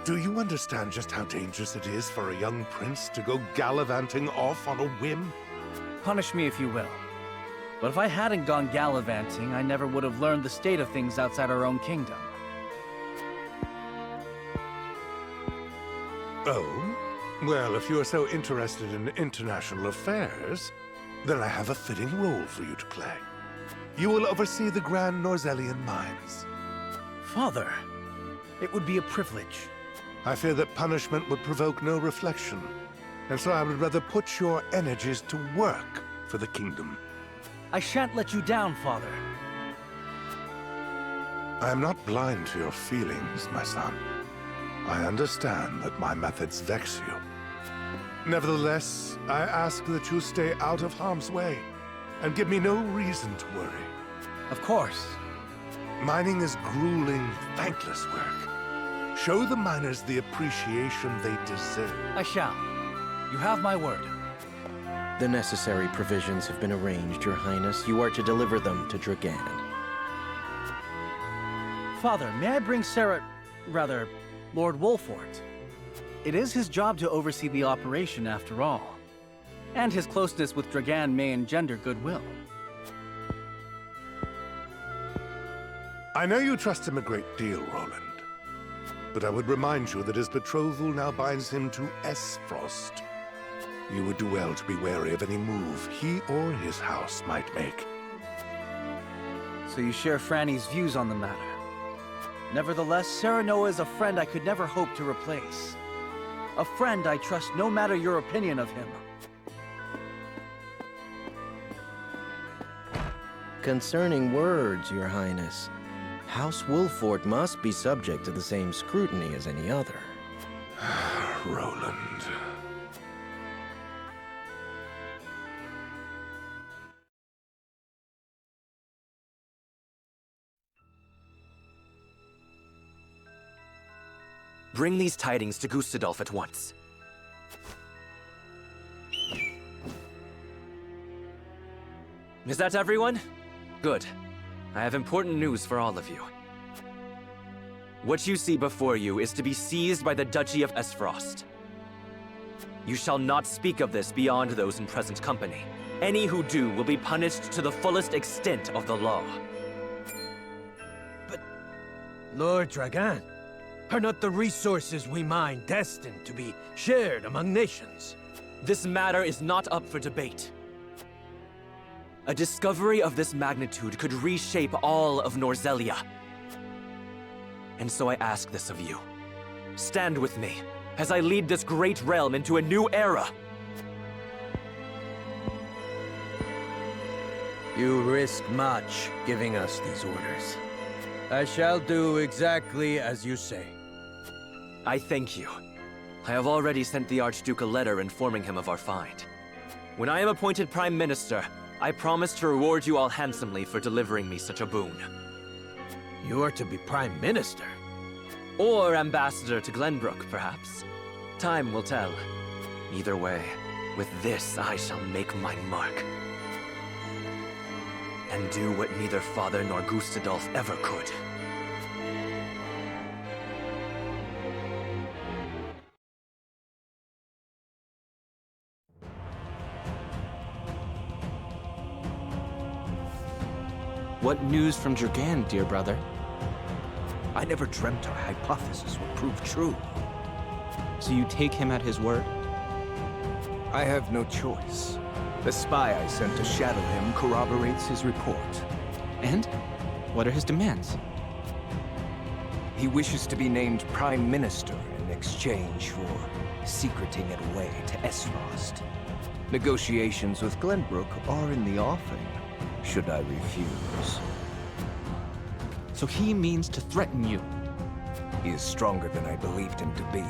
Do you understand just how dangerous it is for a young prince to go gallivanting off on a whim? Punish me if you will. But if I hadn't gone gallivanting, I never would have learned the state of things outside our own kingdom. Oh? Well, if you are so interested in international affairs, then I have a fitting role for you to play. You will oversee the Grand Norzellian mines. Father, it would be a privilege. I fear that punishment would provoke no reflection, and so I would rather put your energies to work for the kingdom. I shan't let you down, Father. I am not blind to your feelings, my son. I understand that my methods vex you. Nevertheless, I ask that you stay out of harm's way, and give me no reason to worry. Of course. Mining is grueling, thankless work. Show the miners the appreciation they deserve. I shall. You have my word. The necessary provisions have been arranged, Your Highness. You are to deliver them to Dragan. Father, may I bring Lord Wolfort? It is his job to oversee the operation after all. And his closeness with Dragan may engender goodwill. I know you trust him a great deal, Roland. But I would remind you that his betrothal now binds him to Esfrost. You would do well to be wary of any move he or his house might make. So you share Franny's views on the matter. Nevertheless, Serenoa is a friend I could never hope to replace. A friend I trust no matter your opinion of him. Concerning words, Your Highness, House Wolfort must be subject to the same scrutiny as any other. Roland. Bring these tidings to Gustadolf at once. Is that everyone? Good. I have important news for all of you. What you see before you is to be seized by the Duchy of Esfrost. You shall not speak of this beyond those in present company. Any who do will be punished to the fullest extent of the law. But, Lord Dragan, are not the resources we mine destined to be shared among nations? This matter is not up for debate. A discovery of this magnitude could reshape all of Norzellia. And so I ask this of you. Stand with me, as I lead this great realm into a new era. You risk much giving us these orders. I shall do exactly as you say. I thank you. I have already sent the Archduke a letter informing him of our find. When I am appointed Prime Minister, I promise to reward you all handsomely for delivering me such a boon. You are to be Prime Minister? Or Ambassador to Glenbrook, perhaps. Time will tell. Either way, with this I shall make my mark. And do what neither Father nor Gustadolf ever could. What news from Dragan, dear brother? I never dreamt our hypothesis would prove true. So you take him at his word? I have no choice. The spy I sent to shadow him corroborates his report. And? What are his demands? He wishes to be named Prime Minister in exchange for secreting it away to Esfrost. Negotiations with Glenbrook are in the offing, should I refuse. So he means to threaten you? He is stronger than I believed him to be.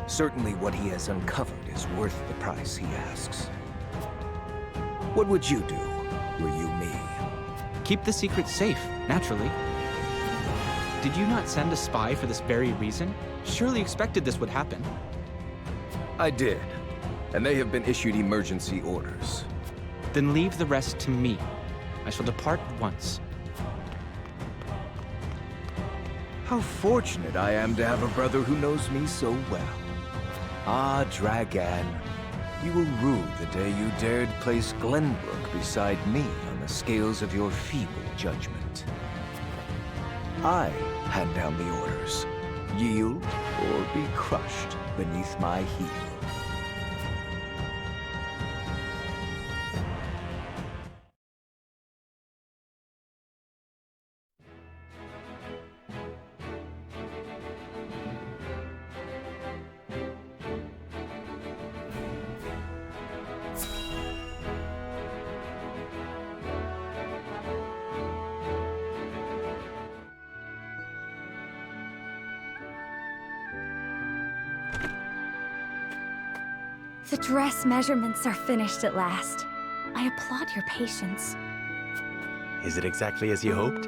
Certainly what he has uncovered is worth the price he asks. What would you do, were you me? Keep the secret safe, naturally. Did you not send a spy for this very reason? Surely expected this would happen. I did, and they have been issued emergency orders. Then leave the rest to me. I shall depart at once. How fortunate I am to have a brother who knows me so well. Ah, Dragan, you will rue the day you dared place Glenbrook beside me on the scales of your feeble judgment. I hand down the orders. Yield or be crushed beneath my heel. The dress measurements are finished at last. I applaud your patience. Is it exactly as you hoped?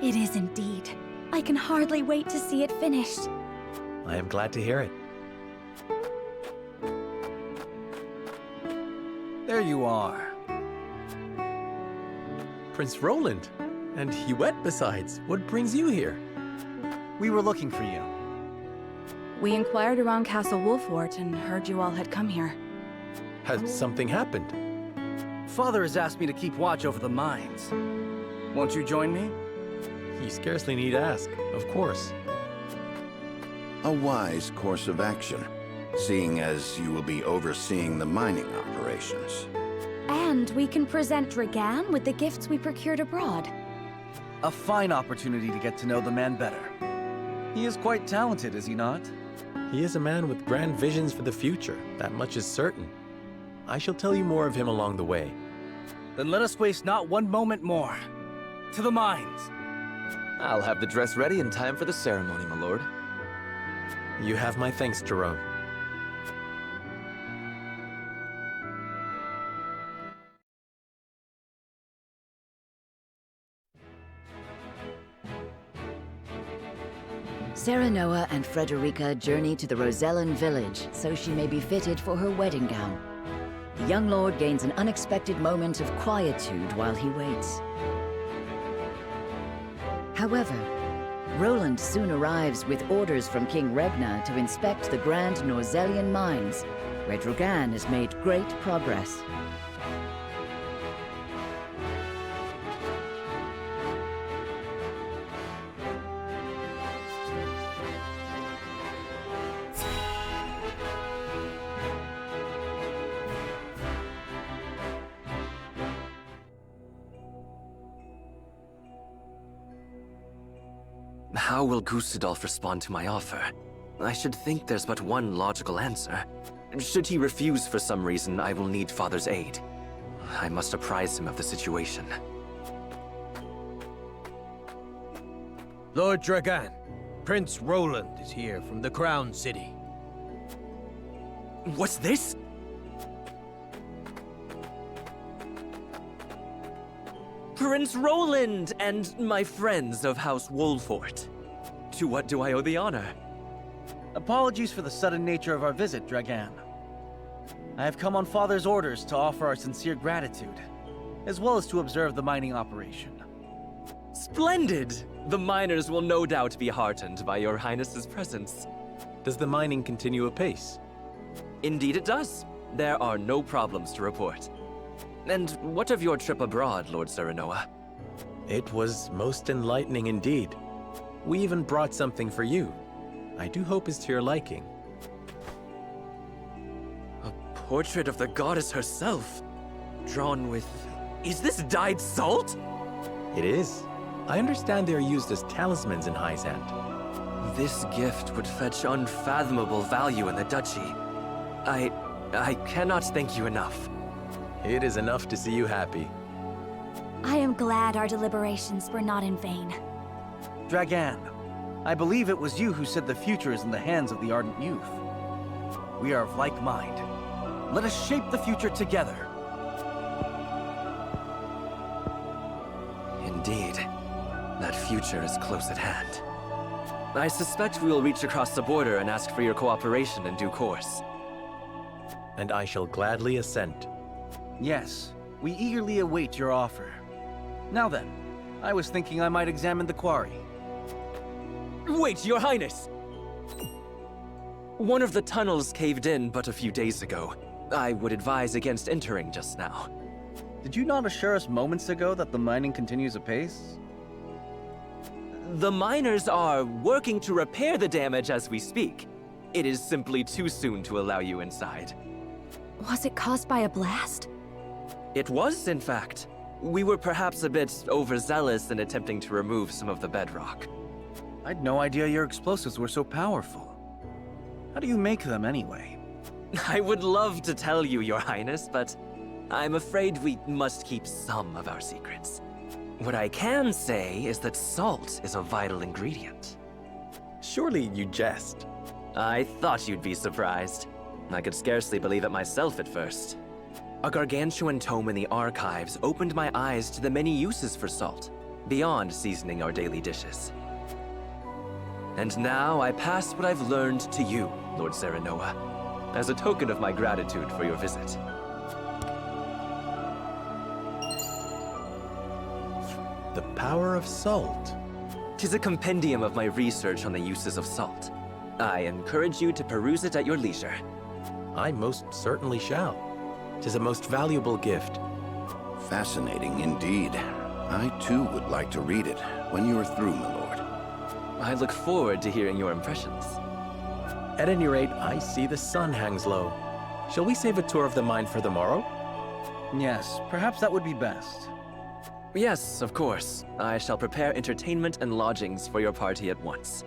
It is indeed. I can hardly wait to see it finished. I am glad to hear it. There you are. Prince Roland. And Huette besides. What brings you here? We were looking for you. We inquired around Castle Wolfort and heard you all had come here. Has something happened? Father has asked me to keep watch over the mines. Won't you join me? You scarcely need ask, of course. A wise course of action, seeing as you will be overseeing the mining operations. And we can present Dragan with the gifts we procured abroad. A fine opportunity to get to know the man better. He is quite talented, is he not? He is a man with grand visions for the future, that much is certain. I shall tell you more of him along the way. Then let us waste not one moment more. To the mines! I'll have the dress ready in time for the ceremony, my lord. You have my thanks, Jerome. Serenoa and Frederica journey to the Rosellan village so she may be fitted for her wedding gown. The young lord gains an unexpected moment of quietude while he waits. However, Roland soon arrives with orders from King Regna to inspect the Grand Norzellian mines, where Dragan has made great progress. How will Gustadolf respond to my offer? I should think there's but one logical answer. Should he refuse for some reason, I will need Father's aid. I must apprise him of the situation. Lord Dragan, Prince Roland is here from the Crown City. What's this? Prince Roland and my friends of House Wolfort. To what do I owe the honor? Apologies for the sudden nature of our visit, Dragan. I have come on Father's orders to offer our sincere gratitude, as well as to observe the mining operation. Splendid! The miners will no doubt be heartened by your Highness's presence. Does the mining continue apace? Indeed it does. There are no problems to report. And what of your trip abroad, Lord Serenoa? It was most enlightening indeed. We even brought something for you. I do hope it's to your liking. A portrait of the goddess herself, drawn with... Is this dyed salt? It is. I understand they are used as talismans in Hyzant. This gift would fetch unfathomable value in the duchy. I cannot thank you enough. It is enough to see you happy. I am glad our deliberations were not in vain. Dragan, I believe it was you who said the future is in the hands of the ardent youth. We are of like mind. Let us shape the future together. Indeed, that future is close at hand. I suspect we will reach across the border and ask for your cooperation in due course. And I shall gladly assent. Yes, we eagerly await your offer. Now then, I was thinking I might examine the quarry. Wait, Your Highness! One of the tunnels caved in but a few days ago. I would advise against entering just now. Did you not assure us moments ago that the mining continues apace? The miners are working to repair the damage as we speak. It is simply too soon to allow you inside. Was it caused by a blast? It was, in fact. We were perhaps a bit overzealous in attempting to remove some of the bedrock. I'd no idea your explosives were so powerful. How do you make them anyway? I would love to tell you, Your Highness, but I'm afraid we must keep some of our secrets. What I can say is that salt is a vital ingredient. Surely you jest. I thought you'd be surprised. I could scarcely believe it myself at first. A gargantuan tome in the archives opened my eyes to the many uses for salt, beyond seasoning our daily dishes. And now I pass what I've learned to you, Lord Serenoa, as a token of my gratitude for your visit. The power of salt. 'Tis a compendium of my research on the uses of salt. I encourage you to peruse it at your leisure. I most certainly shall. 'Tis a most valuable gift. Fascinating indeed. I too would like to read it when you are through, my lord. I look forward to hearing your impressions. At any rate, I see the sun hangs low. Shall we save a tour of the mine for the morrow? Yes, perhaps that would be best. Yes, of course. I shall prepare entertainment and lodgings for your party at once.